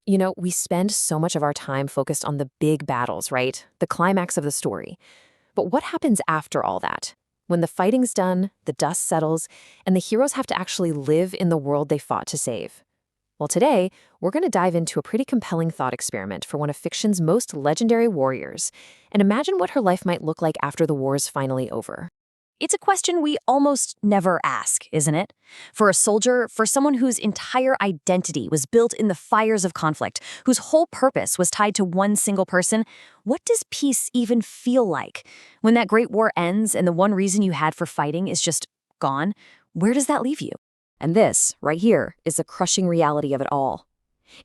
We spend so much of our time focused on the big battles, right? The climax of the story. But what happens after all that? When the fighting's done, the dust settles, and the heroes have to actually live in the world they fought to save. Well, today, we're going to dive into a pretty compelling thought experiment for one of fiction's most legendary warriors, and imagine what her life might look like after the war is finally over. It's a question we almost never ask, isn't it? For a soldier, for someone whose entire identity was built in the fires of conflict, whose whole purpose was tied to one single person, what does peace even feel like? When that great war ends and the one reason you had for fighting is just gone, where does that leave you? And this, right here, is the crushing reality of it all.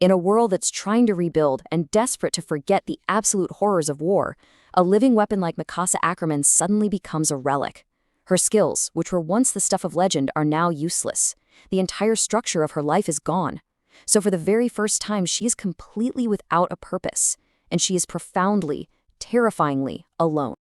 In a world that's trying to rebuild and desperate to forget the absolute horrors of war, a living weapon like Mikasa Ackerman suddenly becomes a relic. Her skills, which were once the stuff of legend, are now useless. The entire structure of her life is gone. So for the very first time, she is completely without a purpose, and she is profoundly, terrifyingly alone.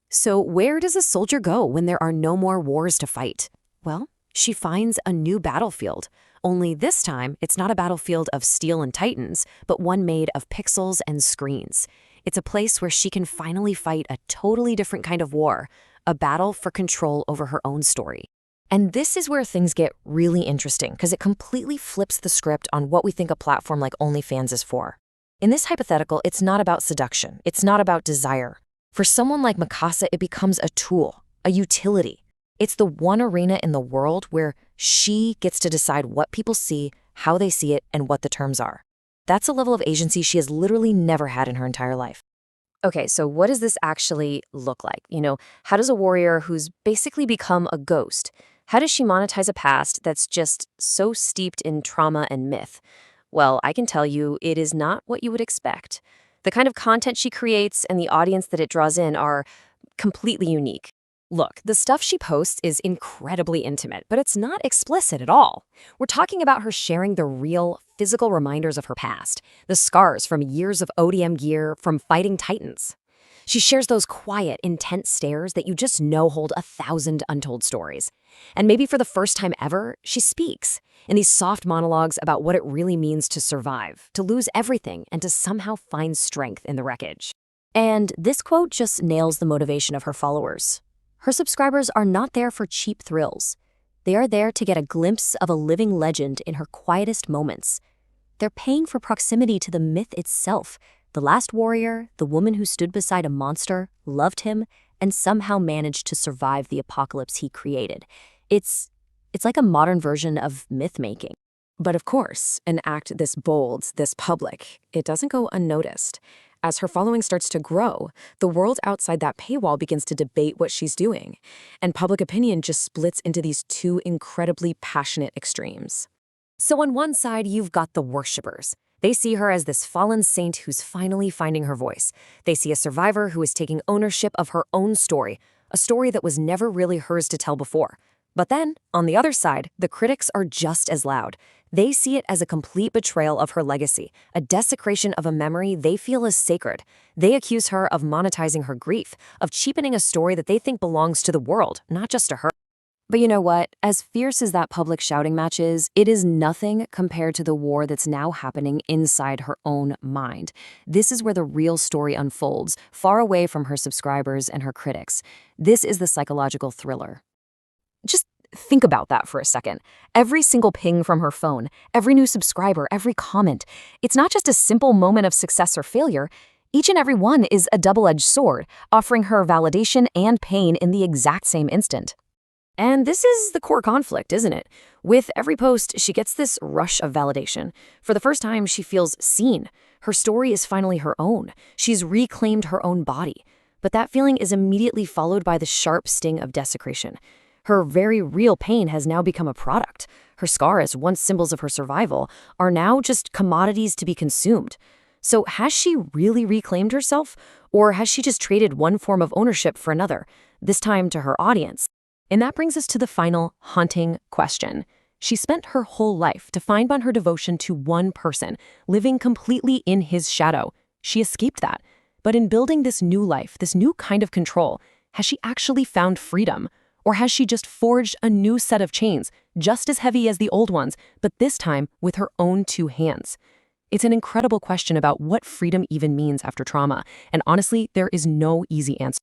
So where does a soldier go when there are no more wars to fight? Well, she finds a new battlefield. Only this time, it's not a battlefield of steel and titans, but one made of pixels and screens. It's a place where she can finally fight a totally different kind of war, a battle for control over her own story. And this is where things get really interesting, because it completely flips the script on what we think a platform like OnlyFans is for. In this hypothetical, it's not about seduction. It's not about desire. For someone like Mikasa, it becomes a tool, a utility. It's the one arena in the world where she gets to decide what people see, how they see it, and what the terms are. That's a level of agency she has literally never had in her entire life. Okay, so what does this actually look like? How does a warrior who's basically become a ghost, how does she monetize a past that's just so steeped in trauma and myth? Well, I can tell you, it is not what you would expect. The kind of content she creates and the audience that it draws in are completely unique. Look, the stuff she posts is incredibly intimate, but it's not explicit at all. We're talking about her sharing the real, physical reminders of her past, the scars from years of ODM gear, from fighting titans. She shares those quiet, intense stares that you just know hold 1,000 untold stories. And maybe for the first time ever, she speaks in these soft monologues about what it really means to survive, to lose everything, and to somehow find strength in the wreckage. And this quote just nails the motivation of her followers. Her subscribers are not there for cheap thrills. They are there to get a glimpse of a living legend in her quietest moments. They're paying for proximity to the myth itself, the last warrior, the woman who stood beside a monster, loved him, and somehow managed to survive the apocalypse he created. It's like a modern version of myth-making. But of course, an act this bold, this public, it doesn't go unnoticed. As her following starts to grow, the world outside that paywall begins to debate what she's doing, and public opinion just splits into these two incredibly passionate extremes. So on one side, you've got the worshippers. They see her as this fallen saint who's finally finding her voice. They see a survivor who is taking ownership of her own story, a story that was never really hers to tell before. But then, on the other side, the critics are just as loud. They see it as a complete betrayal of her legacy, a desecration of a memory they feel is sacred. They accuse her of monetizing her grief, of cheapening a story that they think belongs to the world, not just to her. But you know what? As fierce as that public shouting match is, it is nothing compared to the war that's now happening inside her own mind. This is where the real story unfolds, far away from her subscribers and her critics. This is the psychological thriller. Just think about that for a second. Every single ping from her phone, every new subscriber, every comment, it's not just a simple moment of success or failure. Each and every one is a double-edged sword, offering her validation and pain in the exact same instant. And this is the core conflict, isn't it? With every post, she gets this rush of validation. For the first time, she feels seen. Her story is finally her own. She's reclaimed her own body. But that feeling is immediately followed by the sharp sting of desecration. Her very real pain has now become a product. Her scars, once symbols of her survival, are now just commodities to be consumed. So has she really reclaimed herself? Or has she just traded one form of ownership for another, this time to her audience? And that brings us to the final, haunting question. She spent her whole life to find on her devotion to one person, living completely in his shadow. She escaped that. But in building this new life, this new kind of control, has she actually found freedom? Or has she just forged a new set of chains, just as heavy as the old ones, but this time with her own two hands? It's an incredible question about what freedom even means after trauma, and honestly, there is no easy answer.